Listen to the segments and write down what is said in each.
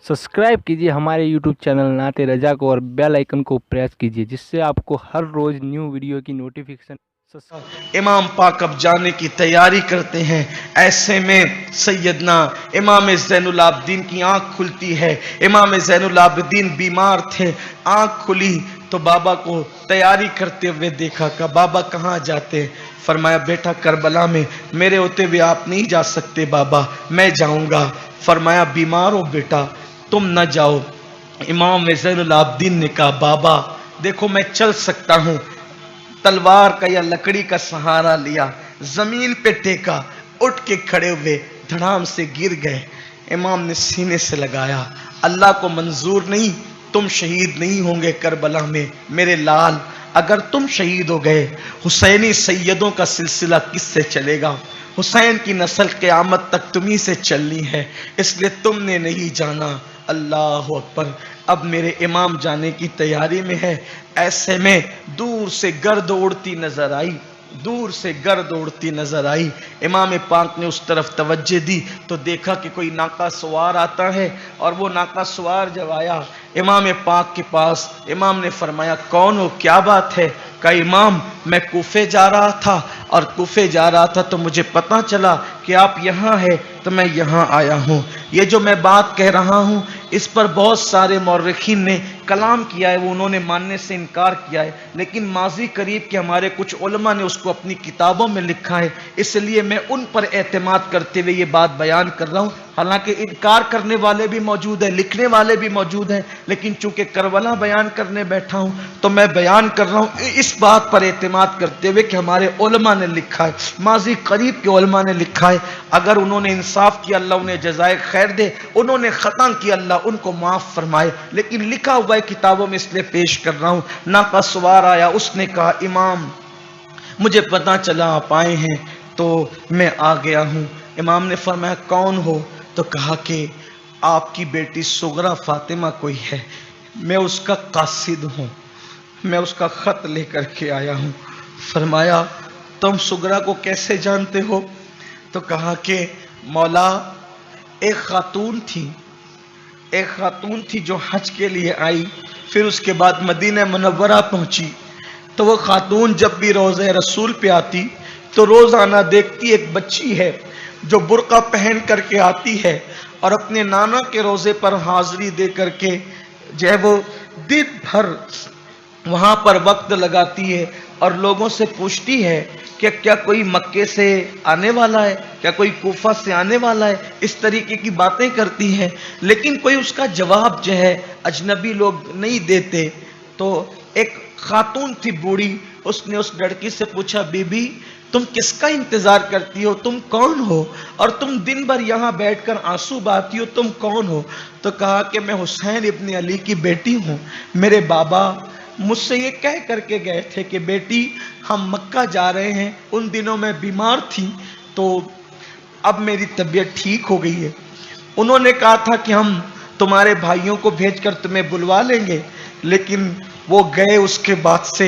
Subscribe कीजिए हमारे YouTube channel नाते रजा को और बेल आइकन को प्रेस कीजिए जिससे आपको हर रोज न्यू वीडियो की नोटिफिकेशन। इमाम पाक अब जाने की तैयारी करते हैं। ऐसे में सैयदना इमाम ज़ैनुल आबिदीन की आंख खुलती है। इमाम ज़ैनुल आबिदीन बीमार थे, आंख खुली तो बाबा को तैयारी करते हुए देखा। कहा बाबा कहाँ जाते हैं? फरमाया बेटा करबला में, मेरे होते हुए आप नहीं जा सकते बाबा, मैं जाऊंगा। फरमाया बीमार हो बेटा, तुम न जाओ। इमाम ज़ैनुल आबिदीन ने कहा बाबा देखो मैं चल सकता हूँ। तलवार का या लकड़ी का सहारा लिया, जमीन पे टेका, उठ के खड़े हुए, धड़ाम से गिर गए। इमाम ने सीने से लगाया, अल्लाह को मंजूर नहीं, तुम शहीद नहीं होंगे करबला में मेरे लाल। अगर तुम शहीद हो गए, हुसैनी सैयदों का सिलसिला किससे चलेगा? हुसैन की नस्ल क़यामत तक तुम्ही से चलनी है, इसलिए तुमने नहीं जाना। अल्लाह अकबर। अब मेरे इमाम जाने की तैयारी में है। ऐसे में दूर से गर्द उड़ती नजर आई, दूर से गर्द उड़ती नजर आई। इमाम पाक ने उस तरफ तवज्जो दी तो देखा कि कोई नाका सवार आता है, और वो नाका सवार जब आया इमाम पाक के पास, इमाम ने फरमाया कौन हो, क्या बात है? कहा इमाम मैं कूफे जा रहा था, और कूफे जा रहा था तो मुझे पता चला कि आप यहाँ हैं, तो मैं यहाँ आया हूँ। ये जो मैं बात कह रहा हूँ इस पर बहुत सारे मौर्रिखीन ने कलाम किया है, वो उन्होंने मानने से इनकार किया है, लेकिन माजी करीब के हमारे कुछ उलमा ने उसको अपनी किताबों में लिखा है, इसलिए मैं उन पर एतमाद करते हुए ये बात बयान कर रहा हूँ। हालांकि इनकार करने वाले भी मौजूद हैं, लिखने वाले भी मौजूद हैं, लेकिन चूंकि करबला बयान करने बैठा हूँ तो मैं बयान कर रहा हूँ इस बात पर एतमाद करते हुए कि हमारे उलमा ने लिखा है, माजी करीब के उलमा ने लिखा है। अगर उन्होंने इंसाफ किया अल्लाह उन्हें जज़ाए खैर दे, उन्होंने खता किया अल्लाह उनको माफ फरमाए, लेकिन लिखा हुआ है किताबों में, इसलिए पेश कर रहा हूँ। नाका सवार आया, उसने कहा इमाम मुझे पता चला आप आए हैं तो मैं आ गया हूँ। इमाम ने फरमाया कौन हो? तो कहा कि आपकी बेटी सुगरा फातिमा कोई है, मैं उसका कासिद हूँ, मैं उसका खत लेकर के आया हूँ। फरमाया तुम सुगरा को कैसे जानते हो? तो कहा कि मौला एक खातून थी जो हज के लिए आई, फिर उसके बाद मदीना मुनव्वरा पहुंची, तो वो खातून जब भी रोज़े रसूल पे आती तो रोज़ाना देखती एक बच्ची है जो बुर्का पहन करके आती है और अपने नाना के रोज़े पर हाजिरी दे करके जो है वो दिन भर वहाँ पर वक्त लगाती है और लोगों से पूछती है कि क्या कोई मक्के से आने वाला है, क्या कोई कूफा से आने वाला है, इस तरीके की बातें करती हैं, लेकिन कोई उसका जवाब जो है अजनबी लोग नहीं देते। तो एक खातून थी बूढ़ी, उसने उस लड़की से पूछा बीबी तुम किसका इंतजार करती हो, तुम कौन हो, और तुम दिन भर यहाँ बैठकर आंसू बहाती हो, तुम कौन हो? तो कहा कि मैं हुसैन इब्न अली की बेटी हूँ, मेरे बाबा मुझसे ये कह करके गए थे कि बेटी हम मक्का जा रहे हैं, उन दिनों में बीमार थी तो अब मेरी तबीयत ठीक हो गई है। उन्होंने कहा था कि हम तुम्हारे भाइयों को भेजकर तुम्हें बुलवा लेंगे, लेकिन वो गए, उसके बाद से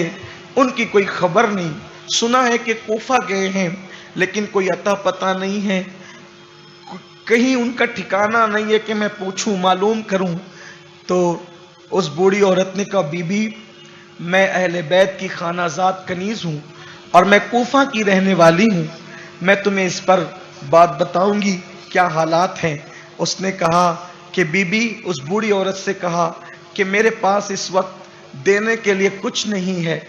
उनकी कोई खबर नहीं। सुना है कि कूफा गए हैं लेकिन कोई अता पता नहीं है, कहीं उनका ठिकाना नहीं है कि मैं पूछूं मालूम करूं। तो उस बूढ़ी औरत ने कहा बीबी मैं अहले बैत की खानाजात कनीज हूँ और मैं कूफा की रहने वाली हूँ, मैं तुम्हें इस पर बात बताऊंगी क्या हालात हैं। उसने कहा कि बीबी, उस बूढ़ी औरत से कहा कि मेरे पास इस वक्त देने के लिए कुछ नहीं है,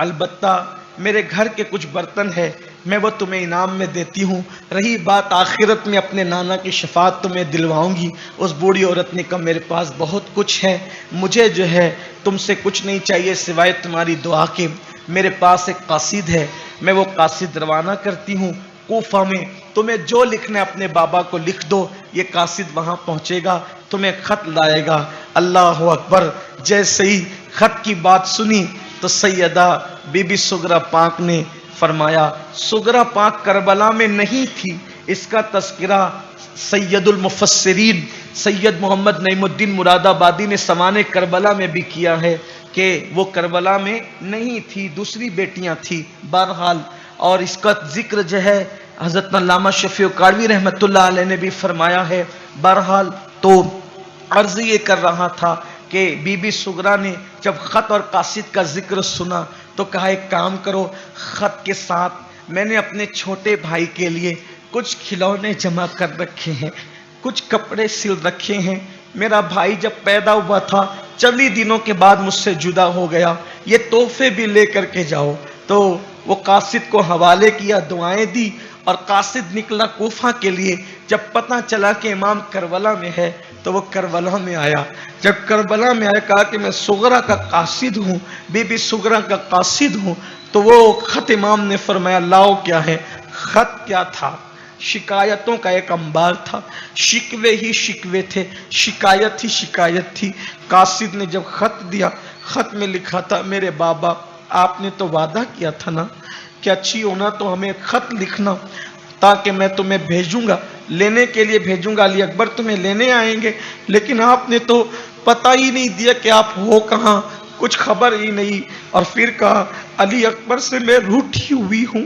अलबत्ता मेरे घर के कुछ बर्तन है, मैं वो तुम्हें इनाम में देती हूँ, रही बात आखिरत में अपने नाना की शफात तुम्हें दिलवाऊंगी। उस बूढ़ी औरत ने कहा मेरे पास बहुत कुछ है, मुझे जो है तुमसे कुछ नहीं चाहिए सिवाय तुम्हारी दुआ के। मेरे पास एक कासिद है, मैं वो कासिद रवाना करती हूँ कूफा में, तुम्हें जो लिखना है अपने बाबा को लिख दो, ये कासिद वहाँ पहुँचेगा, तुम्हें खत लाएगा। अल्लाह अकबर। जैसे ही खत की बात सुनी तो सैयदा बीबी सुगरा पाक ने फरमाया सुगरा पाक करबला में नहीं थी, इसका तस्करा सैयदुल मुफस्सिरीन सैयद मोहम्मद नईमुद्दीन मुरादाबादी ने समाने करबला में भी किया है कि वो करबला में नहीं थी, दूसरी बेटियां थी। बहरहाल और इसका जिक्र जो है हज़रत अल्लामा शफी काड़वी रहमतुल्लाह अलैह ने भी फरमाया है। बहरहाल तो عرض یہ کر رہا تھا کہ بی بی سغرا نے جب خط اور قاصد کا ذکر سنا تو کہا ایک کام کرو، خط کے ساتھ میں نے اپنے چھوٹے بھائی کے لیے کچھ کھلونے جمع کر رکھے ہیں، کچھ کپڑے سل رکھے ہیں، میرا بھائی جب پیدا ہوا تھا چند ہی دنوں کے بعد مجھ سے جدا ہو گیا، یہ تحفے بھی لے کر کے جاؤ۔ تو وہ قاصد کو حوالے کیا، دعائیں دی، اور قاصد نکلا کوفہ کے لیے۔ جب پتہ چلا کہ امام کربلا میں ہے تو وہ کربلا میں آیا۔ جب کربلا میں آیا کہا کہ میں سغرا کا قاصد ہوں، بی بی سغرا کا قاصد ہوں۔ تو وہ خط امام نے فرمایا لاؤ کیا ہے؟ خط کیا تھا؟ شکایتوں کا ایک انبار تھا، شکوے ہی شکوے تھے، شکایت ہی شکایت تھی۔ قاصد نے جب خط دیا، خط میں لکھا تھا میرے بابا آپ نے تو وعدہ کیا تھا نا کہ اچھی ہونا تو ہمیں خط لکھنا تاکہ میں تمہیں بھیجوں گا، لینے کے لیے بھیجوں گا، علی اکبر تمہیں لینے آئیں گے، لیکن آپ نے تو پتہ ہی نہیں دیا کہ آپ ہو کہاں، کچھ خبر ہی نہیں۔ اور پھر کہا علی اکبر سے میں روٹھی ہوئی ہوں،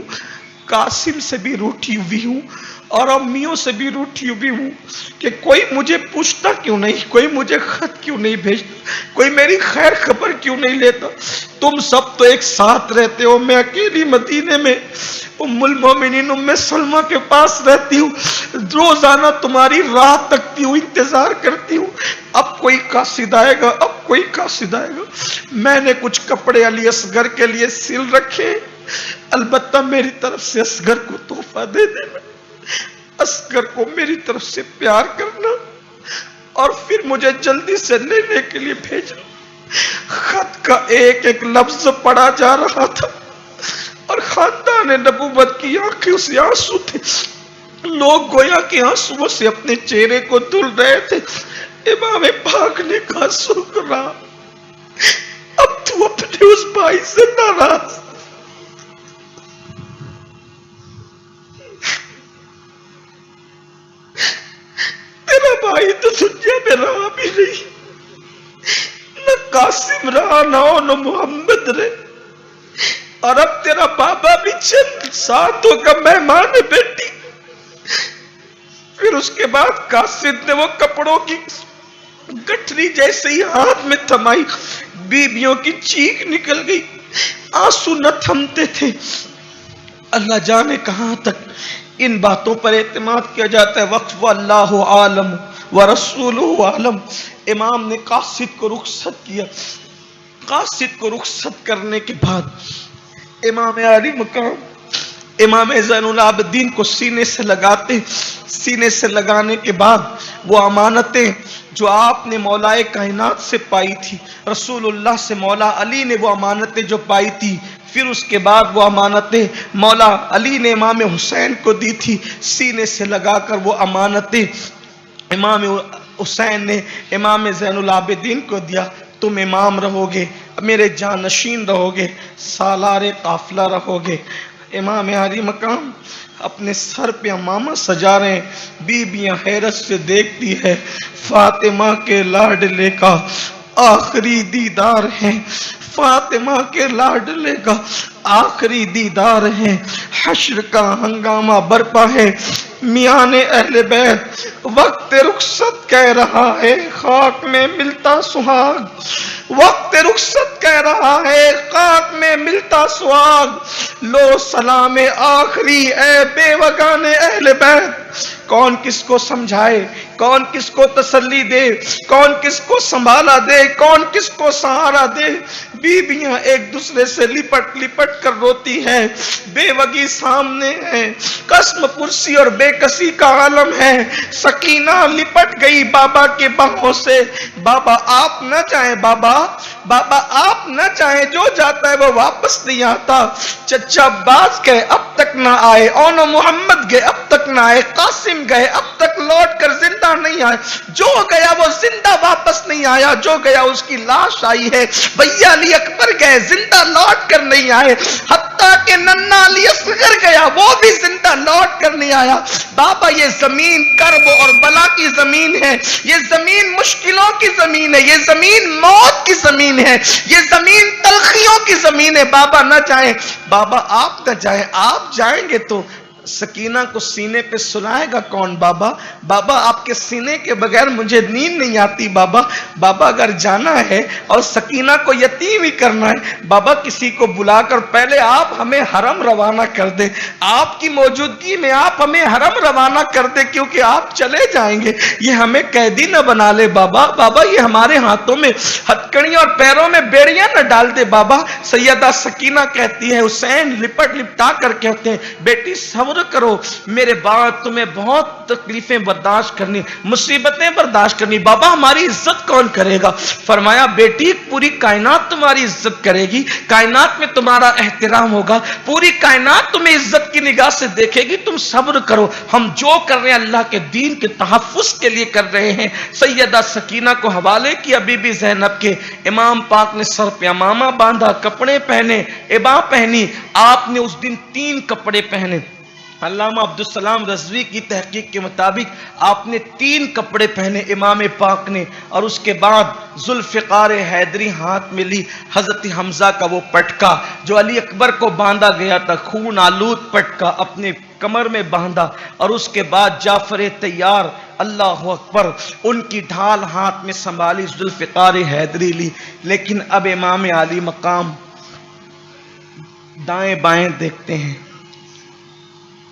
قاسم سے بھی روٹھی ہوئی ہوں، اور امیوں سے بھی روٹھی ہوئی ہوں کہ کوئی مجھے پوچھتا کیوں نہیں، کوئی مجھے خط کیوں نہیں بھیجتا، کوئی میری خیر خبر کیوں نہیں لیتا۔ تم سب تو ایک ساتھ رہتے ہو، میں اکیلی مدینے میں ام المومنین ام سلمہ کے پاس رہتی ہوں، روزانہ تمہاری راہ تکتی ہوں، انتظار کرتی ہوں، اب کوئی قاصد آئے گا، اب کوئی قاصد آئے گا۔ میں نے کچھ کپڑے علی اصغر کے لیے سل رکھے، البتہ میری طرف سے اصغر کو تحفہ دے دینا، اصغر کو میری طرف سے پیار کرنا، اور پھر مجھے جلدی سے لینے کے لیے بھیجنا۔ خط کا ایک ایک لفظ پڑھا جا رہا تھا اور خاندان نبوت کی آنکھیں سے آنسو تھے، لوگ گویا کہ آنسو سے اپنے چہرے کو دھل رہے تھے۔ امام پاک نے کہا سغرا اب تو اپنے اس بھائی سے ناراض، تیرا بھائی تو دنیا میں رہا بھی نہیں، نہ قاسم رہا نہ محمد رہے، اور اب تیرا بابا بھی چند ساتوں کا مہمان ہے بیٹی۔ پھر اس کے بعد قاصد نے وہ کپڑوں کی گٹھری جیسے ہی ہاتھ میں تھمائی، بیبیوں کی چیخ نکل گئی، آنسو نہ تھمتے تھے۔ اللہ جانے کہاں تک ان باتوں پر اعتماد کیا جاتا ہے۔ وقت واللہ عالم ورسولہ عالم۔ امام نے قاصد کو رخصت کیا۔ قاصد کو رخصت کرنے کے بعد امام علی مقام امام زین العابدین کو سینے سے لگاتے، سینے سے لگانے کے بعد وہ امانتیں جو آپ نے مولا کائنات سے پائی تھی، رسول اللہ سے مولا علی نے وہ امانتیں جو پائی تھی، پھر اس کے بعد وہ امانتیں مولا علی نے امام حسین کو دی تھی، سینے سے لگا کر وہ امانتیں امام حسین نے امام زین العابدین کو دیا۔ تم امام رہو گے، میرے جانشین رہو گے، سالار قافلہ رہو گے۔ امام علی مقام اپنے سر پہ امامہ سجا رہے ہیں، بیبیاں حیرت سے دیکھتی ہے، فاطمہ کے لاڈلے کا آخری دیدار ہے، فاطمہ کے لاڈلے کا آخری دیدار ہے، حشر کا ہنگامہ برپا ہے، میان اہل بیت وقت رخصت کہہ رہا ہے، خاک میں ملتا سہاگ، وقت رخصت کہہ رہا ہے، خاک میں ملتا سہاگ، لو سلام آخری اے بے وگان اہل بیت۔ کون کس کو سمجھائے، کون کس کو تسلی دے، کون کس کو سنبھالا دے، کون کس کو سہارا دے۔ بیویاں ایک دوسرے سے لپٹ لپٹ کر روتی ہے، بے وگی سامنے ہے، قسم پرسی اور بے کسی کا عالم ہے۔ سکینہ لپٹ گئی بابا کے باہوں سے، بابا آپ نہ چاہیں، بابا آپ نہ چاہیں، جو جاتا ہے وہ واپس نہیں آتا۔ چچا عباس گئے اب تک نہ آئے، اونو محمد گئے اب تک نہ آئے، قاسم گئے اب تک لوٹ کر زندہ نہیں آئے، جو گیا وہ زندہ واپس نہیں آیا، جو گیا اس کی لاش آئی ہے۔ بھیا علی اکبر گئے زندہ لوٹ کر نہیں آئے، حتیٰ کہ ننا علی اصغر گیا وہ بھی زندہ لوٹ کر نہیں آیا۔ بابا یہ زمین کرب اور بلا کی زمین ہے، یہ زمین مشکلوں کی زمین ہے، یہ زمین موت کی زمین ہے، یہ زمین تلخیوں کی زمین ہے۔ بابا نہ جائیں، بابا آپ نہ جائیں، آپ جائیں گے تو सकीना को सीने पे सुलाएगा कौन बाबा? बाबा आपके सीने के बगैर मुझे नींद नहीं आती बाबा। बाबा अगर जाना है और सकीना को यतीम ही करना है बाबा, किसी को बुलाकर पहले आप हमें हरम रवाना कर दे, आपकी मौजूदगी में आप हमें हरम रवाना कर दे, क्योंकि आप चले जाएंगे ये हमें कैदी न बना ले बाबा। बाबा ये हमारे हाथों में हथकड़ियां और पैरों में बेड़ियां न डाल दे बाबा। सैयदा सकीना कहती है, हुसैन लिपट लिपटा कर कहते हैं, बेटी सब्र करो, मेरे बाद तुम्हें बहुत तकलीफें बर्दाश्त करनी, मुसीबतें बर्दाश्त करनी। बाबा हमारी इज्जत कौन करेगा? फरमाया, बेटी पूरी कायनात तुम्हारी इज्जत करेगी, कायनात में तुम्हारा एहतराम होगा, पूरी कायनात तुम्हें इज्जत की निगाह से देखेगी, तुम सब्र करो, हम जो कर रहे हैं अल्लाह के दीन के तहफ्फुज के लिए कर रहे हैं। सैयदा सकीना को हवाले किया बीबी ज़ैनब के। इमाम पाक ने सर पे अमामा बांधा, कपड़े पहने, इबा पहनी। आपने उस दिन 3 कपड़े पहने। अल्लामा अब्दुल सलाम रज़वी की तहकीक के मुताबिक आपने 3 कपड़े पहने इमाम पाक ने, और उसके बाद जुल्फ़िकार हैदरी हाथ में ली, हजरत हमजा का वो पटका जो अली अकबर को बांधा गया था, खून आलूद पटका अपने कमर में बांधा, और उसके बाद जाफर तैयार, अल्लाह अकबर, उनकी ढाल हाथ में संभाली, जुल्फ़िकार हैदरी ली। लेकिन अब इमाम आली मकाम दाएं बाएं देखते हैं,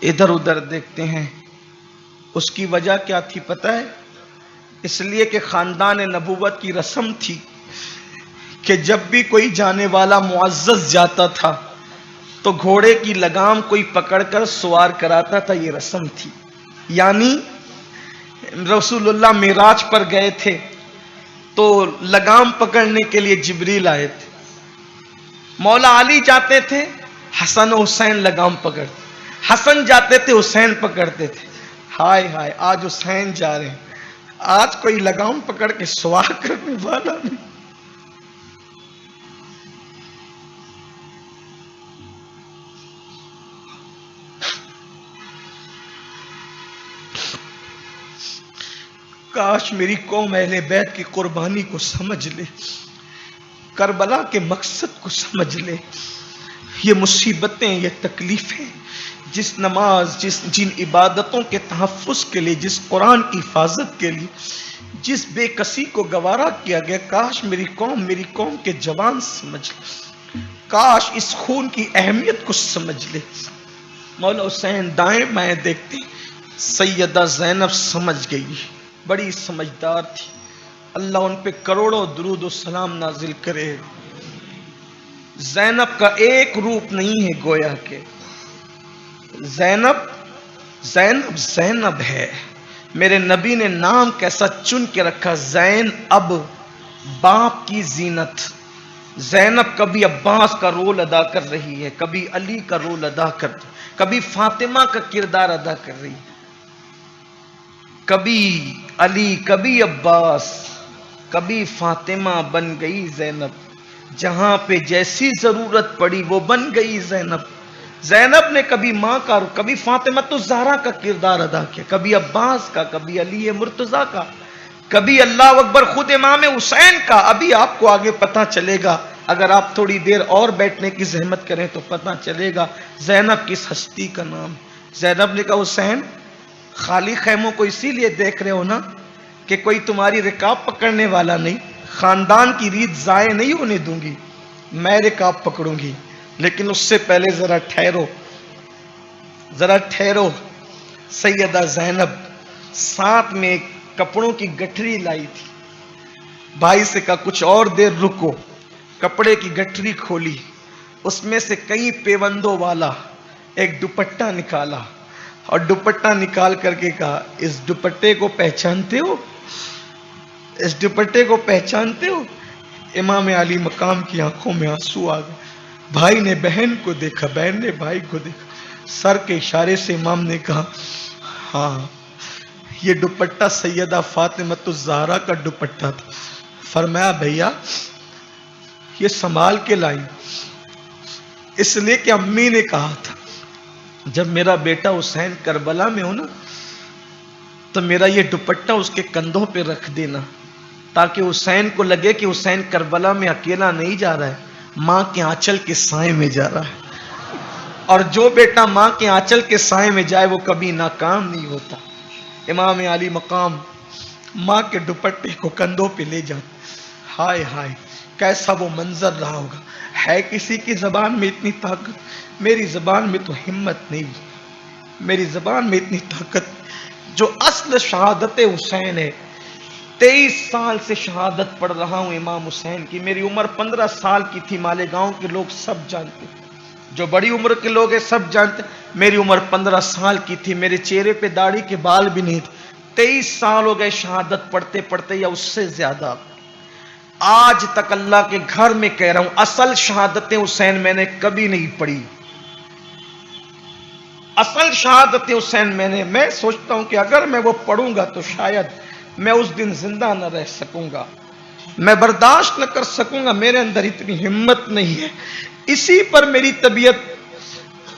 इधर उधर देखते हैं। उसकी वजह क्या थी पता है? इसलिए कि खानदान नबूवत की रस्म थी कि जब भी कोई जाने वाला मुअज़्ज़ज़ जाता था तो घोड़े की लगाम कोई पकड़कर सवार कराता था, ये रस्म थी। यानी रसूलुल्लाह मिराज पर गए थे तो लगाम पकड़ने के लिए जिब्रील आए थे। मौला अली जाते थे, हसन हुसैन लगाम पकड़ते, हसन जाते थे, हुसैन पकड़ते थे। हाय हाय, आज हुसैन जा रहे हैं, आज कोई लगाम पकड़ के सवार करने वाला नहीं। काश मेरी कौम अहले बैत की कुर्बानी को समझ ले, करबला के मकसद को समझ ले। ये मुसीबतें, ये तकलीफें, जिस नमाज, जिन इबादतों के तहफ्फुज के लिए, जिस कुरान की हिफाजत के लिए, जिस बेकसी को गवारा किया गया, काश मेरी कौम के जवान समझ ले, काश इस खून की अहमियत को समझ ले। मौला हुसैन दाएं बाएं देखते, सैयदा ज़ैनब समझ गई, बड़ी समझदार थी। अल्लाह उन पे करोड़ों दुरूद और सलाम नाजिल करे। ज़ैनब का एक रूप नहीं है गोया के, ज़ैनब ज़ैनब ज़ैनब है। मेरे नबी ने नाम कैसा चुन के रखा, ज़ैन अब, बाप की जीनत। ज़ैनब कभी अब्बास का रोल अदा कर रही है, कभी अली का रोल अदा कर, कभी फातिमा का किरदार अदा कर रही है, कभी अली, कभी अब्बास, कभी फातिमा बन गई ज़ैनब। जहां पे जैसी जरूरत पड़ी वो बन गई ज़ैनब। ज़ैनब ने कभी माँ का, कभी फातिमा तो ज़हरा का किरदार अदा किया, कभी अब्बास का, कभी अली मुर्तज़ा का, कभी अल्लाह अकबर खुद इमाम हुसैन का। अभी आपको आगे पता चलेगा, अगर आप थोड़ी देर और बैठने की जहमत करें तो पता चलेगा ज़ैनब किस हस्ती का नाम। ज़ैनब ने कहा, हुसैन खाली खैमों को इसीलिए देख रहे हो ना कि कोई तुम्हारी रिकाब पकड़ने वाला नहीं, खानदान की रीत ज़ाय नहीं होने दूंगी, मैं रिकाब पकड़ूंगी। लेकिन उससे पहले जरा ठहरो, जरा ठहरो। सैयदा ज़ैनब साथ में एक कपड़ों की गठरी लाई थी। भाई से कहा कुछ और देर रुको। कपड़े की गठरी खोली, उसमें से कई पेवंदों वाला एक दुपट्टा निकाला, और दुपट्टा निकाल करके कहा, इस दुपट्टे को पहचानते हो? इस दुपट्टे को पहचानते हो? इमाम अली मकाम की आंखों में आंसू आ गए। भाई ने बहन को देखा, बहन ने भाई को देखा। सर के इशारे से इमाम ने कहा, हाँ ये दुपट्टा सैयदा फातिमा ज़हरा का दुपट्टा था। फरमाया, भैया ये संभाल के लाई, इसलिए कि अम्मी ने कहा था जब मेरा बेटा हुसैन करबला में हो ना तो मेरा ये दुपट्टा उसके कंधों पे रख देना, ताकि हुसैन को लगे कि हुसैन करबला में अकेला नहीं जा रहा है, माँ के आंचल के साए में जा रहा है। اور جو بیٹا ماں کے آنچل کے سائے میں جائے وہ کبھی ناکام نہیں ہوتا۔ امام علی مقام ماں کے دوپٹے کو کندھوں پہ لے جاتے، ہائے ہائے کیسا وہ منظر رہا ہوگا۔ ہے کسی کی زبان میں اتنی طاقت؟ میری زبان میں تو ہمت نہیں، میری زبان میں اتنی طاقت جو اصل شہادت حسین ہے۔ 23 سال سے شہادت پڑھ رہا ہوں امام حسین کی، میری عمر 15 سال کی تھی، مالیگاؤں کے لوگ سب جانتے، جو بڑی عمر کے لوگ ہیں سب جانتے، میری عمر 15 سال کی تھی، میرے چہرے پہ داڑھی کے بال بھی نہیں تھے۔ 23 سال ہو گئے شہادت پڑھتے پڑھتے یا اس سے زیادہ۔ آج تک اللہ کے گھر میں کہہ رہا ہوں اصل شہادت حسین میں نے کبھی نہیں پڑھی۔ اصل شہادت حسین میں سوچتا ہوں کہ اگر میں وہ پڑھوں گا تو شاید میں اس دن زندہ نہ رہ سکوں گا، میں برداشت نہ کر سکوں گا، میرے اندر اتنی ہمت نہیں ہے۔ اسی پر میری طبیعت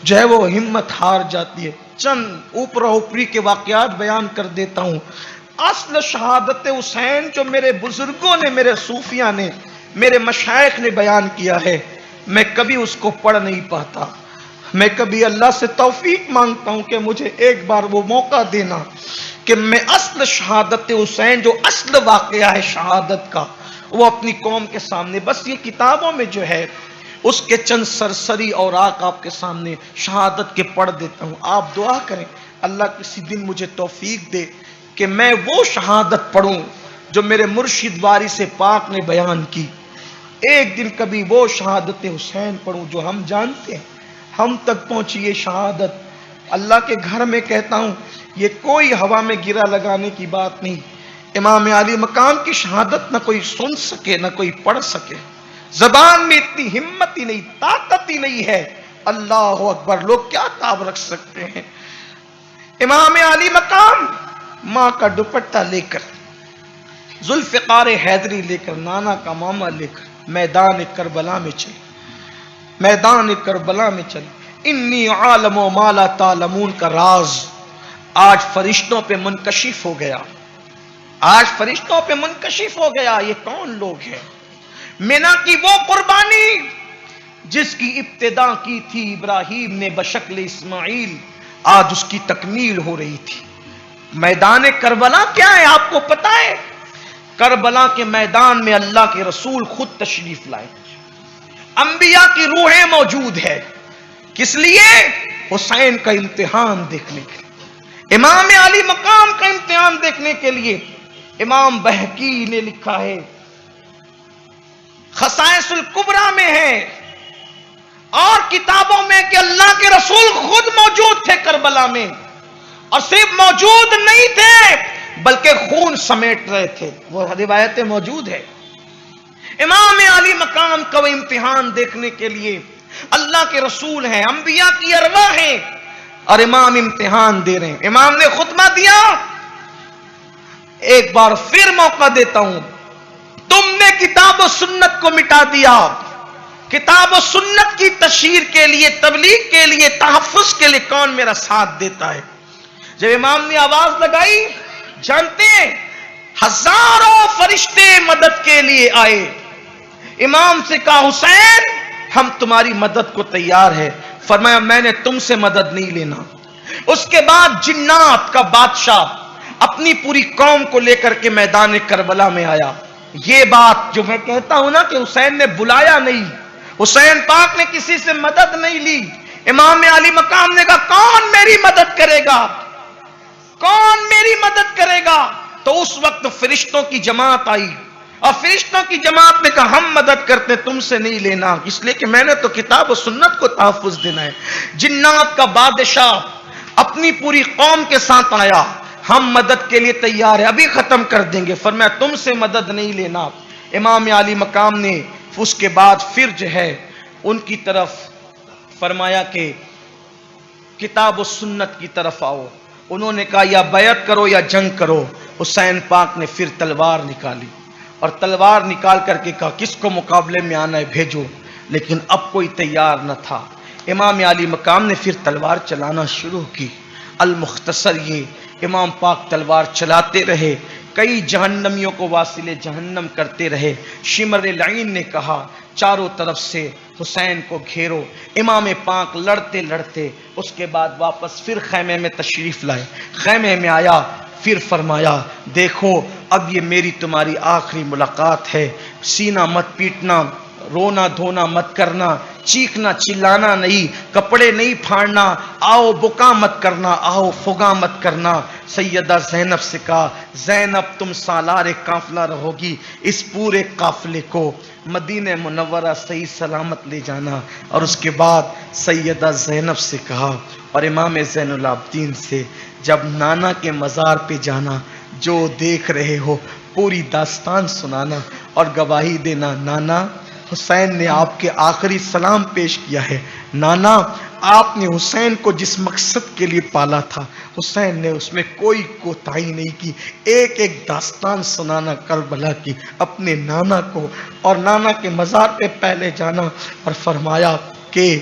جو ہے وہ ہمت ہار جاتی ہے۔ چند اوپر اوپری کے واقعات بیان کر دیتا ہوں۔ اصل شہادت حسین جو میرے بزرگوں نے، میرے صوفیاء نے، میرے مشائخ نے بیان کیا ہے، میں کبھی اس کو پڑھ نہیں پاتا۔ میں کبھی اللہ سے توفیق مانگتا ہوں کہ مجھے ایک بار وہ موقع دینا کہ میں اصل شہادت حسین جو اصل واقعہ ہے شہادت کا وہ اپنی قوم کے سامنے، بس یہ کتابوں میں جو ہے اس کے چند سرسری اوراق آپ کے سامنے شہادت کے پڑھ دیتا ہوں۔ آپ دعا کریں اللہ کسی دن مجھے توفیق دے کہ میں وہ شہادت پڑھوں جو میرے مرشد وارث پاک نے بیان کی۔ ایک دن کبھی وہ شہادت حسین پڑھوں جو ہم جانتے ہیں، ہم تک پہنچی یہ شہادت۔ اللہ کے گھر میں کہتا ہوں یہ کوئی ہوا میں گرا لگانے کی بات نہیں۔ امام علی مقام کی شہادت نہ کوئی سن سکے نہ کوئی پڑھ سکے، زبان میں اتنی ہمت ہی نہیں، طاقت ہی نہیں ہے۔ اللہ اکبر، لوگ کیا تاب رکھ سکتے ہیں؟ امام علی مقام ماں کا دوپٹہ لے کر، ذوالفقار حیدری لے کر، نانا کا ماما لے کر میدان کربلا میں چلے، میدان کربلا میں چلے۔ انی عالم و ما لا تعلمون کا راز آج فرشتوں پہ منکشف ہو گیا، آج فرشتوں پہ منکشف ہو گیا۔ یہ کون لوگ ہیں؟ مینا کی وہ قربانی جس کی ابتدا کی تھی ابراہیم نے بشکل اسماعیل، آج اس کی تکمیل ہو رہی تھی۔ میدان کربلا کیا ہے آپ کو پتا ہے؟ کربلا کے میدان میں اللہ کے رسول خود تشریف لائے، انبیاء کی روحیں موجود ہے، کس لیے؟ حسین کا امتحان دیکھنے کے لیے، امام علی مقام کا امتحان دیکھنے کے لیے۔ امام بہقی نے لکھا ہے، خصائص الکبریٰ میں ہے اور کتابوں میں کہ اللہ کے رسول خود موجود تھے کربلا میں، اور صرف موجود نہیں تھے بلکہ خون سمیٹ رہے تھے، وہ روایتیں موجود ہے۔ امام علی مقام کا وہ امتحان دیکھنے کے لیے اللہ کے رسول ہیں، انبیاء کی ارواح ہیں، اور امام امتحان دے رہے ہیں۔ امام نے خطبہ دیا، ایک بار پھر موقع دیتا ہوں، تم نے کتاب و سنت کو مٹا دیا، کتاب و سنت کی تشہیر کے لیے، تبلیغ کے لیے، تحفظ کے لیے کون میرا ساتھ دیتا ہے؟ جب امام نے آواز لگائی، جانتے ہیں ہزاروں فرشتے مدد کے لیے آئے۔ امام سے کہا حسین ہم تمہاری مدد کو تیار ہے، فرمایا میں نے تم سے مدد نہیں لینا۔ اس کے بعد جنات کا بادشاہ اپنی پوری قوم کو لے کر کے میدان کربلا میں آیا۔ یہ بات جو میں کہتا ہوں نا کہ حسین نے بلایا نہیں، حسین پاک نے کسی سے مدد نہیں لی۔ امام علی مقام نے کہا کون میری مدد کرے گا، کون میری مدد کرے گا؟ تو اس وقت فرشتوں کی جماعت آئی، اور فرشتوں کی جماعت نے کہا ہم مدد کرتے تم سے نہیں لینا، اس لیے کہ میں نے تو کتاب و سنت کو تحفظ دینا ہے۔ جنات کا بادشاہ اپنی پوری قوم کے ساتھ آیا، ہم مدد کے لیے تیار ہیں، ابھی ختم کر دیں گے، فرمایا تم سے مدد نہیں لینا۔ امام علی مقام نے اس کے بعد پھر جو ہے ان کی طرف فرمایا کہ کتاب و سنت کی طرف آؤ۔ انہوں نے کہا یا بیعت کرو یا جنگ کرو۔ حسین پاک نے پھر تلوار نکالی اور تلوار نکال کر کے کہا کس کو مقابلے میں آنا ہے بھیجو، لیکن اب کوئی تیار نہ تھا۔ امام علی مقام نے پھر تلوار چلانا شروع کی۔ المختصر یہ امام پاک تلوار چلاتے رہے، کئی جہنمیوں کو واصل جہنم کرتے رہے۔ شمر العین نے کہا چاروں طرف سے حسین کو گھیرو. امام پاک لڑتے لڑتے اس کے بعد واپس پھر خیمے میں تشریف لائے. خیمے میں آیا, پھر فرمایا دیکھو اب یہ میری تمہاری آخری ملاقات ہے, سینہ مت پیٹنا, رونا دھونا مت کرنا, چیخنا چلانا نہیں, کپڑے نہیں پھاڑنا, آؤ بکا مت کرنا, آؤ فغا مت کرنا. سیدہ زینب سے کہا زینب تم سالار قافلہ رہو گی, اس پورے قافلے کو مدینہ منورہ صحیح سلامت لے جانا. اور اس کے بعد سیدہ زینب سے کہا اور امام زین العابدین سے جب نانا کے مزار پہ جانا, جو دیکھ رہے ہو پوری داستان سنانا اور گواہی دینا. نانا حسین نے آپ کے آخری سلام پیش کیا ہے. نانا آپ نے حسین کو جس مقصد کے لیے پالا تھا حسین نے اس میں کوئی کوتاہی نہیں کی. ایک ایک داستان سنانا کربلا کی اپنے نانا کو, اور نانا کے مزار پہ پہلے جانا اور فرمایا کہ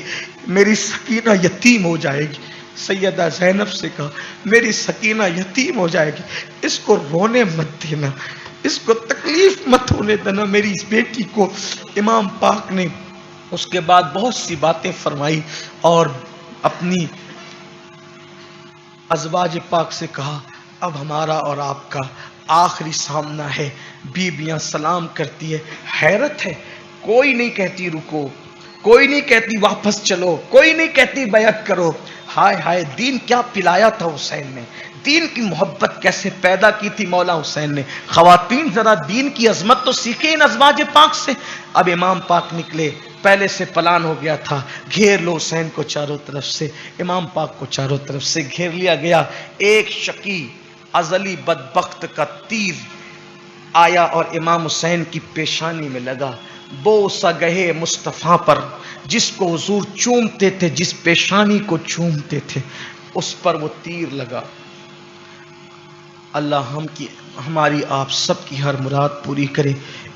میری سکینہ یتیم ہو جائے گی. سیدہ زینب سے کہا میری سکینہ یتیم ہو جائے گی, اس کو رونے مت دینا, اس کو تکلیف مت ہونے دینا میری اس بیٹی کو. امام پاک نے اس کے بعد بہت سی باتیں فرمائی اور اپنی ازواج پاک سے کہا اب ہمارا اور آپ کا آخری سامنا ہے. بیویاں سلام کرتی ہے, حیرت ہے, کوئی نہیں کہتی رکو, کوئی نہیں کہتی واپس چلو, کوئی نہیں کہتی بیعت کرو. ہائے ہائے دین کیا پلایا تھا حسین نے, دین کی محبت کیسے پیدا کی تھی مولا حسین نے. خواتین ذرا دین کی عظمت تو سیکھیں ان ازواج پاک سے. اب امام پاک نکلے, پہلے سے پلان ہو گیا تھا گھیر لو حسین کو چاروں طرف سے. امام پاک کو چاروں طرف سے گھیر لیا گیا. ایک شقی ازلی بدبخت کا تیر آیا اور امام حسین کی پیشانی میں لگا. بوسہ گہے مصطفیٰ پر جس کو حضور چومتے تھے, جس پیشانی کو چومتے تھے, اس پر وہ تیر لگا. اللہ ہماری آپ سب کی ہر مراد پوری کرے.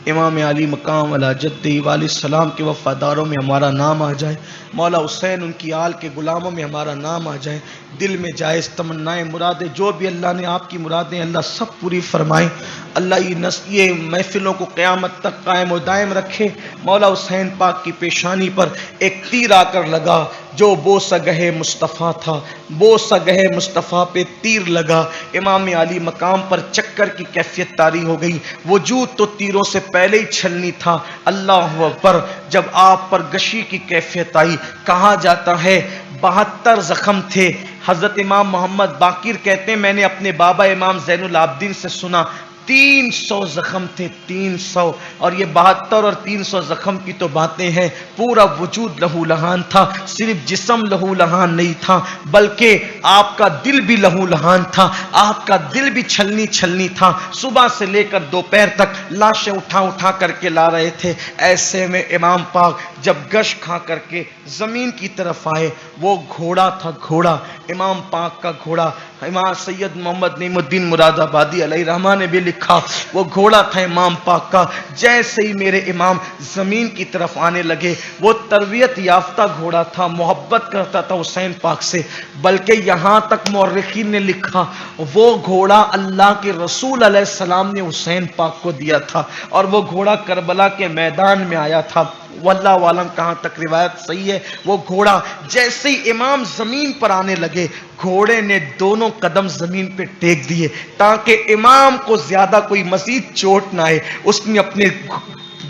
امام علی مقام علی جدہ علیہ السلام کے وفاداروں میں ہمارا نام آ جائے. مولا حسین ان کی آل کے غلاموں میں ہمارا نام آ جائے. دل میں جائز تمنائیں مرادیں جو بھی اللہ نے آپ کی مرادیں اللہ سب پوری فرمائیں. اللہ یہ محفلوں کو قیامت تک قائم و دائم رکھے. مولا حسین پاک کی پیشانی پر ایک تیر آ کر لگا جو بوسہ گہے مصطفیٰ تھا. بوسہ گہے مصطفیٰ پہ تیر لگا. امام علی مقام پر چکر کی کیفیت طاری ہو گئی. وجود تو تیروں سے پہلے ہی چھلنی تھا. اللہ اکبر, جب آپ پر گشی کی کیفیت آئی, کہا جاتا ہے 72 زخم تھے. حضرت امام محمد باقر کہتے ہیں میں نے اپنے بابا امام زین العابدین سے سنا 300 زخم تھے, 300. اور یہ 72 اور 300 زخم کی تو باتیں ہیں, پورا وجود لہو لہان تھا. صرف جسم لہو لہان نہیں تھا بلکہ آپ کا دل بھی لہو لہان تھا. آپ کا دل بھی چھلنی چھلنی تھا. صبح سے لے کر دوپہر تک لاشیں اٹھا اٹھا کر کے لا رہے تھے. ایسے میں امام پاک جب گش کھا کر کے زمین کی طرف آئے, وہ گھوڑا تھا, گھوڑا امام پاک کا گھوڑا. امام سید محمد نعیم الدین مراد آبادی علیہ رحمہ نے بھی لکھا وہ گھوڑا تھا امام پاک کا. جیسے ہی میرے امام زمین کی طرف آنے لگے, وہ تربیت یافتہ گھوڑا تھا, محبت کرتا تھا حسین پاک سے. بلکہ یہاں تک مورخین نے لکھا وہ گھوڑا اللہ کے رسول علیہ السلام نے حسین پاک کو دیا تھا, اور وہ گھوڑا کربلا کے میدان میں آیا تھا. واللہ عالم کہاں تک روایت صحیح ہے. وہ گھوڑا جیسے ہی امام زمین پر آنے لگے, گھوڑے نے دونوں قدم زمین پہ ٹیک دیے تاکہ امام کو زیادہ کوئی مزید چوٹ نہ آئے. اس نے اپنے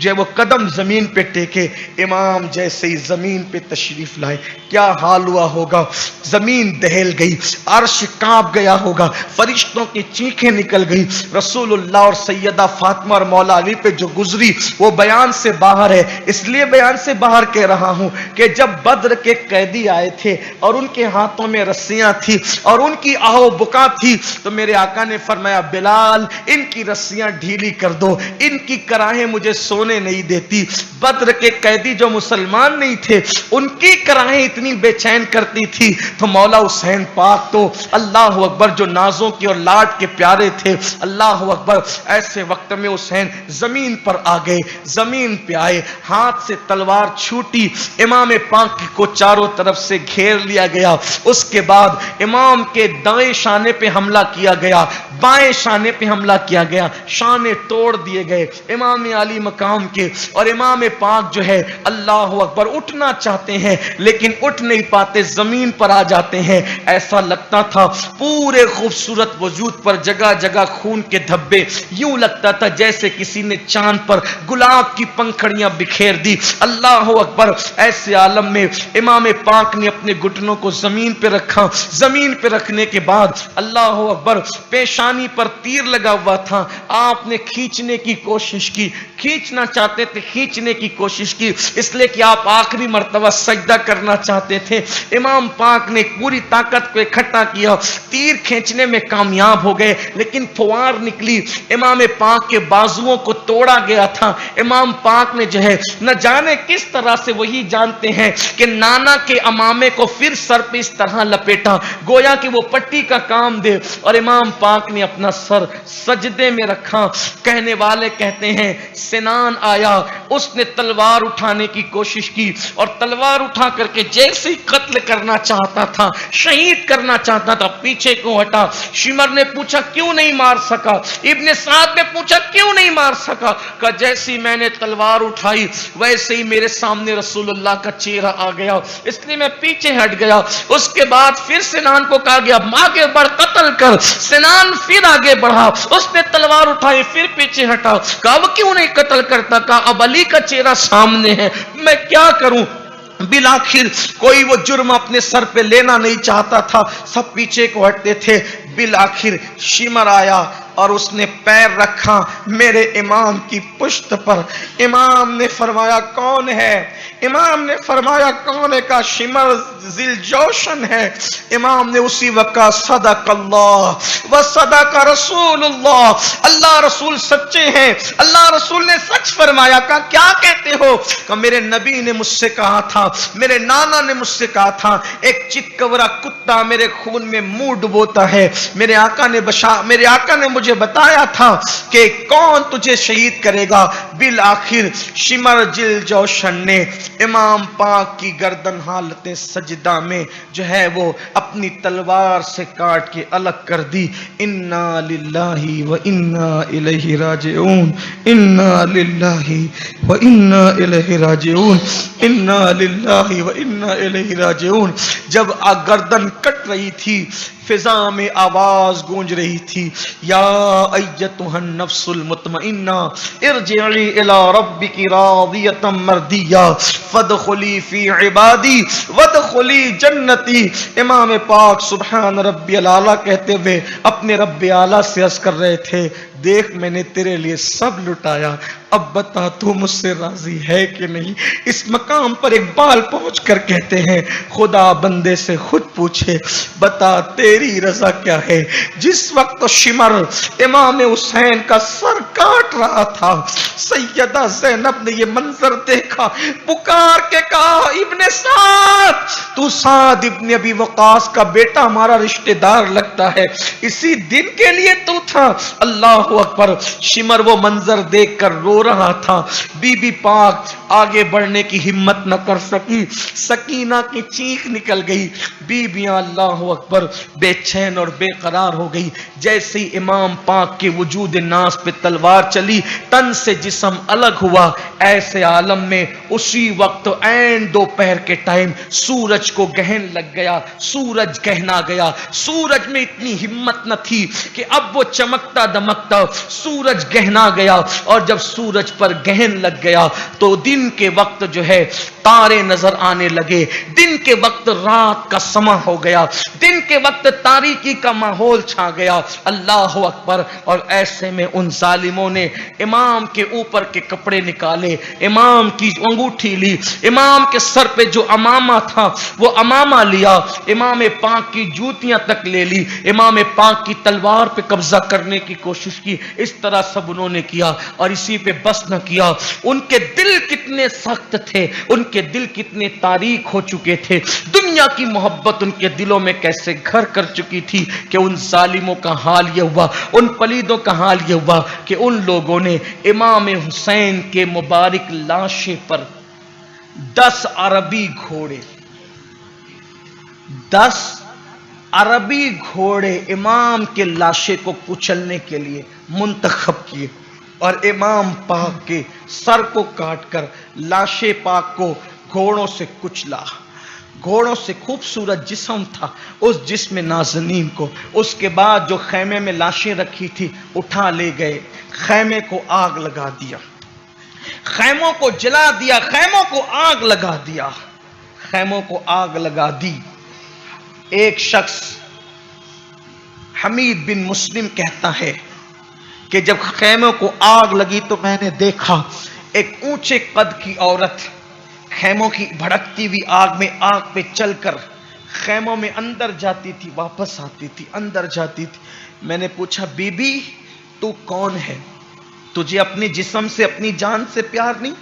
جب وہ قدم زمین پہ ٹیکے, امام جیسے ہی زمین پہ تشریف لائے, کیا حال ہوا ہوگا. زمین دہل گئی, عرش کانپ گیا ہوگا, فرشتوں کی چیخیں نکل گئی. رسول اللہ اور سیدہ فاطمہ اور مولا علی پہ جو گزری وہ بیان سے باہر ہے. اس لیے بیان سے باہر کہہ رہا ہوں کہ جب بدر کے قیدی آئے تھے اور ان کے ہاتھوں میں رسیاں تھی اور ان کی آہو بکا تھی, تو میرے آقا نے فرمایا بلال ان کی رسیاں ڈھیلی کر دو, ان کی کراہیں مجھے سونے نہیں دیتی. بدر کے قیدی جو مسلمان نہیں تھے ان کی کراہیں اتنی بے چین کرتی تھی, تو مولا حسین پاک تو اللہ اکبر جو نازوں کی اور لاڈ کے پیارے تھے, اللہ اکبر. ایسے وقت میں حسین زمین پر آ گئے, زمین پہ آئے, ہاتھ سے تلوار چھوٹی, امام پاک کو چاروں طرف سے گھیر لیا گیا. اس کے بعد امام کے دائیں شانے پہ حملہ کیا گیا, بائیں شانے پہ حملہ کیا گیا, شانے توڑ دیے گئے. امام علی مقام इमाम के, और इमाम पाक जो है अल्लाह अकबर उठना चाहते हैं लेकिन उठ नहीं पाते, जमीन पर आ जाते हैं। ऐसा लगता था पूरे खूबसूरत वजूद पर जगह जगह खून के धब्बे, यूं लगता था जैसे किसी ने चांद पर गुलाब की पंखड़ियां बिखेर दी। अल्लाह अकबर। ऐसे आलम में इमाम पाक ने अपने घुटनों को जमीन पे रखा। जमीन पे रखने के बाद अल्लाह अकबर, पेशानी पर तीर लगा हुआ था, आपने खींचने की कोशिश की, खींचना चाहते थे, खींचने की कोशिश की, इसलिए कि आप आखिरी मर्तबा सजदा करना चाहते थे। इमाम पाक ने पूरी ताकत को इकट्ठा किया, तीर खींचने में कामयाब हो गए, लेकिन फुवार निकली, इमाम पाक के बाजुओं को तोड़ा गया था। इमाम पाक ने जो है न जाने किस तरह से, वही जानते हैं कि नाना के अमामे को फिर सर पे इस तरह लपेटा गोया कि वो पट्टी का काम दे, और इमाम पाक ने अपना सर सजदे में रखा। कहने वाले कहते हैं सिनान आया, उसने तलवार उठाने की कोशिश की, और तलवार उठा करके जैसे ही कत्ल करना चाहता था, शहीद करना चाहता था, पीछे को हटा। शिमर ने पूछा क्यों नहीं मार सका, इब्ने साद ने पूछा क्यों नहीं मार सका, कहा जैसे ही मैंने तलवार उठाई वैसे ही मेरे सामने रसूलुल्लाह का चेहरा आ गया, इसलिए मैं पीछे हट गया। उसके बाद फिर सिनान को कहा गया आगे बढ़, कत्ल कर। सिनान फिर आगे बढ़ा, उसने तलवार उठाई, फिर पीछे हटा, कहा अब क्यों नहीं कत्ल करता, कहा अब अली का चेहरा सामने है, मैं क्या करूं। बिलाखिर कोई वो जुर्म अपने सर पे लेना नहीं चाहता था, सब पीछे को हटते थे। बिलाखिर शिमर आया और उसने पैर रखा मेरे इमाम की पुश्त पर। इमाम ने फरमाया कौन है, इमाम ने फरमाया कौन है, का शिमर जिलजोशन है। इमाम ने उसी वक्त सदकल्लाह व सदक रसूलुल्लाह, अल्लाह रसूल सच्चे हैं, अल्लाह रसूल ने सच फरमाया। का क्या कहते हो, का मेरे नबी ने मुझसे कहा था, मेरे नाना ने मुझसे कहा था, एक चितकबरा कुत्ता मेरे खून में मुंह डुबोता है। मेरे आका ने मुझे बताया था कि कौन तुझे शहीद करेगा। बिल आखिर शिमर जिलजोशन ने इमाम पाक की गर्दन हालते सजदा में जो है वो अपनी तलवार से काट के अलग कर दी। इन्ना लिल्लाहि व इन्ना इलैहि राजिऊन, इन्ना लिल्लाहि व इन्ना इलैहि राजिऊन, इन्ना लिल्लाहि व इन्ना इलैहि राजिऊन। जब गर्दन कट रही थी, फिजा में आवाज गूंज रही थी, या अय्यतुहन नफ्सुल मुतमइन्ना इरजिई इला रब्बिकी रादियतम मर्दिया फदखुली फी इबादी वदखुली जन्नती। इमाम पाक सुब्हान रब्बियल आला कहते हुए अपने रब्बे आला से अर्ज कर रहे थे, देख मैंने तेरे लिए सब लुटाया, अब बता तू मुझसे राजी है कि नहीं। इस मकाम पर इकबाल पहुंच कर कहते हैं, खुदा बंदे से खुद पूछे बता तेरी रजा क्या है। जिस वक्त शिमर इमाम हुसैन का सर काट रहा था, सैयदा ज़ैनब ने ये मंजर देखा, पुकार के कहा इब्ने साद, तू साद इब्ने अबी वकास का बेटा, हमारा रिश्तेदार लगता है, इसी दिन के लिए तू था। अल्लाह अकबर। शिमर वो मंजर देखकर रो रहा था। बीबी पाक आगे बढ़ने की हिम्मत न कर सकी, सकीना की चीख निकल गई। बीबियां अल्लाह अकबर बेचैन और बेकरार हो गई। जैसे ही इमाम पाक के वजूद नास पे तलवार चली, तन से जिस्म अलग हुआ। ऐसे आलम में उसी वक्त ऐन दोपहर के टाइम सूरज को गहन लग गया, सूरज गहना गया। सूरज में इतनी हिम्मत न थी कि अब वो चमकता दमकता, सूरज गहना गया। और जब सूरज पर गहन लग गया तो दिन के वक्त जो है तारे नजर आने लगे। दिन के वक्त रात का समा हो गया, दिन के वक्त तारीकी का माहौल छा गया। अल्लाह अकबर। और ऐसे में उन जालिमों ने इमाम के ऊपर के कपड़े निकाले, इमाम की अंगूठी ली, इमाम के सर पे जो अमामा था वो अमामा लिया, इमाम पाक की जूतियां तक ले ली, इमाम पाक की तलवार पे कब्जा करने की कोशिश की। इस तरह सब उन्होंने किया और इसी पे बस न किया। उनके दिल कितने सख्त थे, उनके दिल कितने तारीक हो चुके थे, दुनिया की मोहब्बत उनके दिलों में कैसे घर कर चुकी थी कि उन जालिमों का हाल यह हुआ, उन पलीदों का हाल यह हुआ कि उन लोगों ने इमाम हुसैन के मुबारक लाशे पर 10 अरबी घोड़े, 10 अरबी घोड़े इमाम के लाशे को कुचलने के लिए मुंतखब किए। और इमाम पाक के सर को काटकर लाशे पाक को घोड़ों से कुचला। घोड़ों से खूबसूरत जिस्म था, उस जिस्म नाज़नीन को उसके बाद जो खैमे में लाशें रखी थी उठा ले गए, खैमे को आग लगा दिया, खैमों को जला दिया, खैमों को आग लगा दिया, खैमों को आग लगा दी। एक शख्स हमीद बिन मुस्लिम कहता है कि जब खैमों को आग लगी तो मैंने देखा एक ऊंचे कद की औरत खैमों की भड़कती हुई आग में, आग पे चलकर खैमों में अंदर जाती थी, वापस आती थी, अंदर जाती थी। मैंने पूछा, बीबी तू कौन है? तुझे अपने जिस्म से, अपनी जान से प्यार नहीं?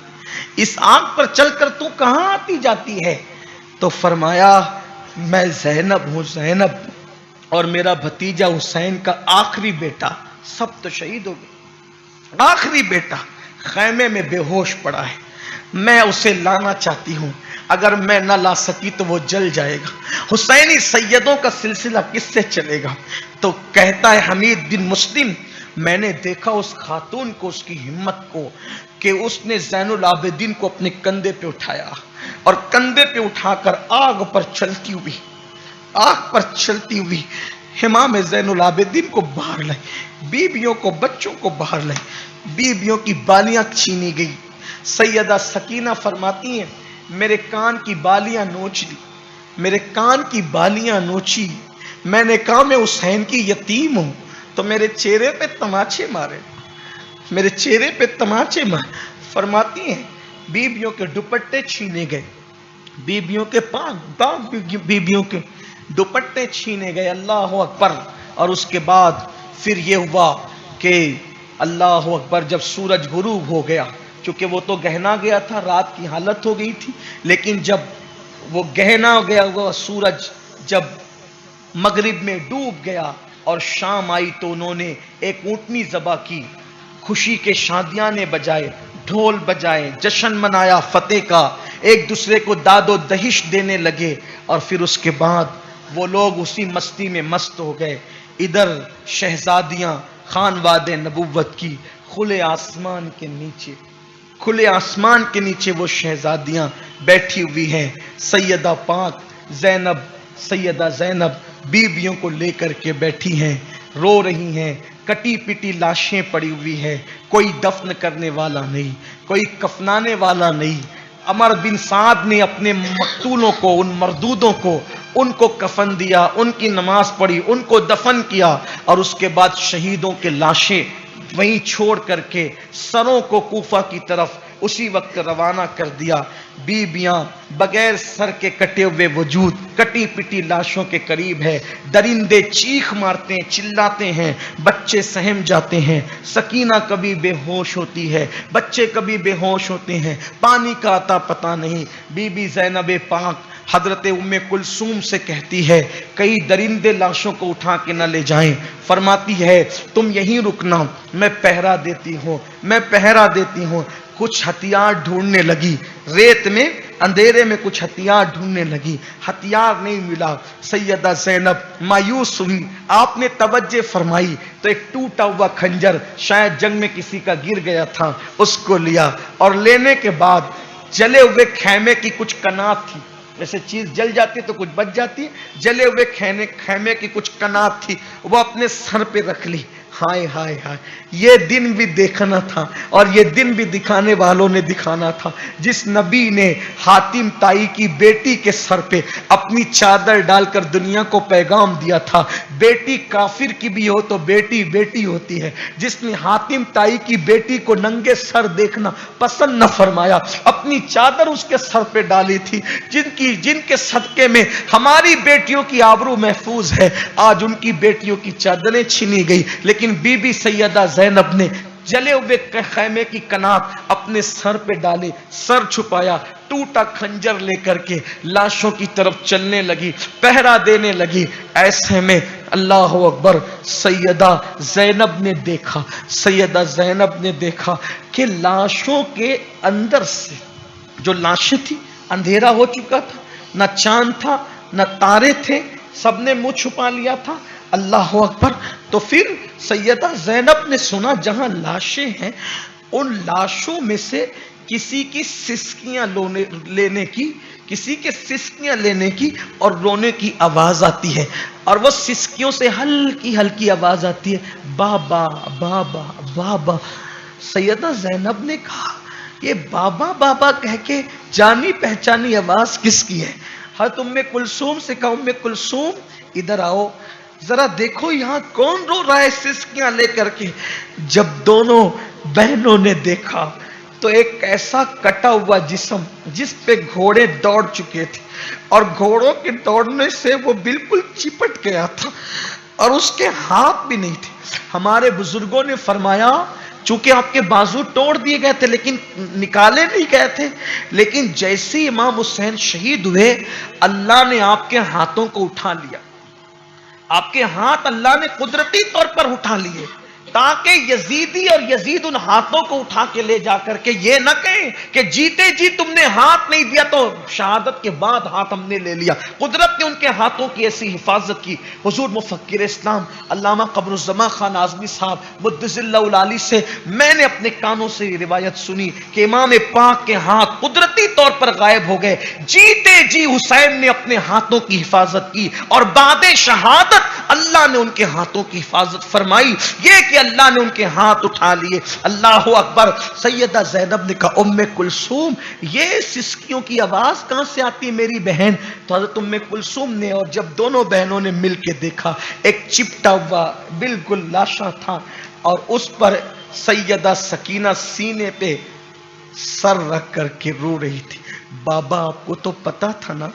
इस आग पर चलकर तू कहां आती जाती है? तो फरमाया, मैं ज़ैनब हूं, ज़ैनब, और मेरा भतीजा हुसैन का आखिरी बेटा, सब तो शहीद हो गए, आखिरी बेटा खैमे में बेहोश पड़ा है, मैं उसे लाना चाहती हूं, अगर मैं ना ला सकी तो वो जल जाएगा, हुसैनी सैयदों का सिलसिला किससे चलेगा? तो कहता है हमीद बिन मुस्लिम, मैंने देखा उस खातून को, उसकी हिम्मत को, कि उसने ज़ैनुल आबिदीन को अपने कंधे पे उठाया और कंधे पे उठाकर आग पर चलती हुई, आग पर चलती हुई इमाम ज़ैनुल आबिदीन को बाहर लाई, बीबियों को, बच्चों को बाहर लाई, बीबियों की बालियां छीनी गई। सैयदा सकीना फरमाती हैं, मेरे कान की बालियां नोच ली, मेरे कान की बालियां नोची, मैंने कहा मैं हुसैन की यतीम हूं, तो मेरे चेहरे पे तमाचे मारे, मेरे चेहरे पे तमाचे मारे। फरमाती हैं, बीबियों के दुपट्टे छीने गए, बीबियों के पाक बीबियों के दुपट्टे छीने गए, अल्लाह अकबर। और उसके बाद फिर ये हुआ कि अल्लाह अकबर, जब सूरज गुरूब हो गया, चूंकि वो तो गहना गया था, रात की हालत हो गई थी, लेकिन जब वो गहना हो गया, वो सूरज जब मगरिब में डूब गया और शाम आई, तो उन्होंने एक ऊँटनी ज़बा की, खुशी के शादियाने बजाए, ढोल बजाए, जश्न मनाया फतेह का, एक दूसरे को दादो दहिश देने लगे। और फिर उसके बाद वो लोग उसी मस्ती में मस्त हो गए। इधर शहजादियां खानवादे नबुव्वत की खुले आसमान के नीचे, खुले आसमान के नीचे वो शहजादियां बैठी हुई हैं। सैयदा पाक ज़ैनब, सैयदा ज़ैनब बीबियों को लेकर के बैठी हैं, रो रही हैं, कटी पिटी लाशें पड़ी हुई हैं, कोई दफन करने वाला नहीं, कोई कफनाने वाला नहीं। अमर बिन साद ने अपने मकतूलों को, उन मरदूदों को, उनको कफन दिया, उनकी नमाज पढ़ी, उनको दफन किया, और उसके बाद शहीदों के लाशें वहीं छोड़ करके सरों को कूफा की तरफ उसी वक्त रवाना कर दिया। बीबियां बगैर सर के कटे हुए वजूद कटी पिटी लाशों के करीब है, दरिंदे चीख मारते हैं, चिल्लाते हैं, बच्चे सहम जाते हैं, सकीना कभी बेहोश होती है, बच्चे कभी बेहोश होते हैं, पानी का आता पता नहीं। बीबी ज़ैनब पाक हजरत उम्मे कुलसूम से कहती है, कई दरिंदे लाशों को उठा के न ले जाएं, फरमाती है तुम यहीं रुकना, मैं पहरा देती हूँ, मैं पहरा देती हूँ। कुछ हथियार ढूंढने लगी, रेत में अंधेरे में कुछ हथियार ढूंढने लगी, हथियार नहीं मिला। सैयदा ज़ैनब मायूस हुई, आपने तवज्जे फरमाई तो एक टूटा हुआ खंजर, शायद जंग में किसी का गिर गया था, उसको लिया, और लेने के बाद जले हुए खैमे की कुछ कनात थी, वैसे चीज जल जाती है तो कुछ बच जाती है, जले हुए खैमे की कुछ कनात थी, वो अपने सर पे रख ली। हाय हाय हाय, ये दिन भी देखना था और ये दिन भी दिखाने वालों ने दिखाना था, जिस नबी ने हातिम ताई की बेटी के सर पे अपनी चादर डालकर दुनिया को पैगाम दिया था। बेटी काफिर की भी हो तो बेटी बेटी होती है। जिसने हातिम ताई की बेटी को नंगे सर देखना पसंद न फरमाया, अपनी चादर उसके सर पे डाली थी, जिनके सदके में हमारी बेटियों की आबरू महफूज है, आज उनकी बेटियों की चादरें छीनी गई। लेकिन बीबी सैयदा ज़ैनब ने जले हुए खैमे की कनात अपने सर पे डाले, सर छुपाया, टूटा खंजर लेकर के लाशों की तरफ चलने लगी, पहरा देने लगी। ऐसे में अल्लाह अकबर, सैयदा ज़ैनब ने देखा, सैयदा ज़ैनब ने देखा कि लाशों के अंदर से जो लाशें थी, अंधेरा हो चुका था, न चांद था न तारे थे, सबने मुंह छुपा लिया था। اللہ اکبر. تو پھر سیدہ زینب نے سنا جہاں لاشیں ہیں ان لاشوں میں سے کسی کی سسکیاں لینے کی اور رونے کی آواز آتی ہے, اور وہ سسکیوں سے ہلکی ہلکی آواز آتی ہے, بابا بابا بابا. سیدہ زینب نے کہا یہ بابا بابا کہہ کے جانی پہچانی آواز کس کی ہے؟ حضرت ام کلثوم سے کہا ام کلثوم ادھر آؤ, ذرا دیکھو یہاں کون رو رہا ہے سسکیاں لے کر کے. جب دونوں بہنوں نے دیکھا تو ایک ایسا کٹا ہوا جسم جس پہ گھوڑے دوڑ چکے تھے اور گھوڑوں کے دوڑنے سے وہ بالکل چپٹ گیا تھا اور اس کے ہاتھ بھی نہیں تھے. ہمارے بزرگوں نے فرمایا چونکہ آپ کے بازو توڑ دیے گئے تھے لیکن نکالے نہیں گئے تھے, لیکن جیسے امام حسین شہید ہوئے اللہ نے آپ کے ہاتھوں کو اٹھا لیا. آپ کے ہاتھ اللہ نے قدرتی طور پر اٹھا لیے تاکہ یزیدی اور یزید ان ہاتھوں کو اٹھا کے لے جا کر کے یہ نہ کہیں کہ جیتے جی تم نے ہاتھ نہیں دیا تو شہادت کے بعد ہاتھ ہم نے لے لیا. قدرت نے ان کے ہاتھوں کی ایسی حفاظت کی. حضور مفکر اسلام علامہ قمر الزمان خان اعظمی صاحب مدث اللہ العالی سے میں نے اپنے کانوں سے یہ روایت سنی کہ امام پاک کے ہاتھ قدرتی طور پر غائب ہو گئے. جیتے جی حسین نے اپنے ہاتھوں کی حفاظت کی اور بعد شہادت اللہ نے ان کے ہاتھوں کی حفاظت فرمائی, یہ کہ اللہ نے ان کے ہاتھ اٹھا لیے. اللہ اکبر. سیدہ زینب نے کہا ام کلثوم یہ سسکیوں کی آواز کہاں سے آتی میری بہن؟ تو حضرت ام کلثوم نے اور جب دونوں بہنوں نے مل کے دیکھا ایک چپٹا ہوا بالکل لاشا تھا اور اس پر سیدہ سکینہ سینے پہ سر رکھ کر کے رو رہی تھی. بابا آپ کو تو پتا تھا نا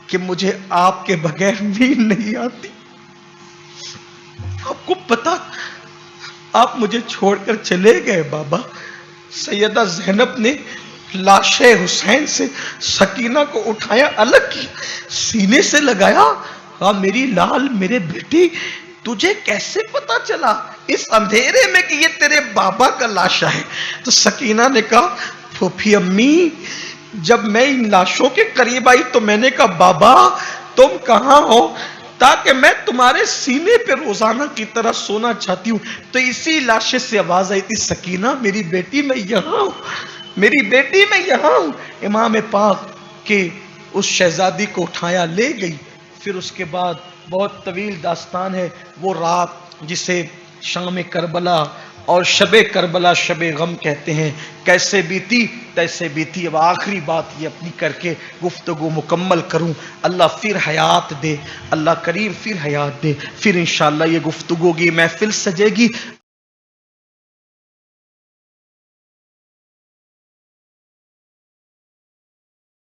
کہ مجھے آپ کے بغیر نیند نہیں آتی, آپ کو پتا آپ مجھے چھوڑ کر چلے گئے بابا. سیدہ زینب نے لاش حسین سے سکینہ کو اٹھایا, الگ کی سینے سے لگایا. ہاں میری لال میرے بیٹی تجھے کیسے پتا چلا اس اندھیرے میں کہ یہ تیرے بابا کا لاشا ہے؟ تو سکینہ نے کہا پھوپھی امی جب میں ان لاشوں کے قریب آئی تو میں نے کہا بابا تم کہاں ہو تاکہ میں تمہارے سینے پہ روزانہ کی طرح سونا چاہتی ہوں. تو اسی لاشے سے آواز آئی تھی سکینہ میری بیٹی میں یہاں ہوں, میری بیٹی میں یہاں ہوں. امام پاک کے اس شہزادی کو اٹھایا لے گئی. پھر اس کے بعد بہت طویل داستان ہے. وہ رات جسے شام کربلا اور شب کربلا شب غم کہتے ہیں کیسے بیتی تیسے بیتی. اب آخری بات یہ اپنی کر کے گفتگو مکمل کروں. اللہ پھر حیات دے, اللہ کریم پھر حیات دے, پھر انشاءاللہ یہ گفتگو کی محفل سجے گی.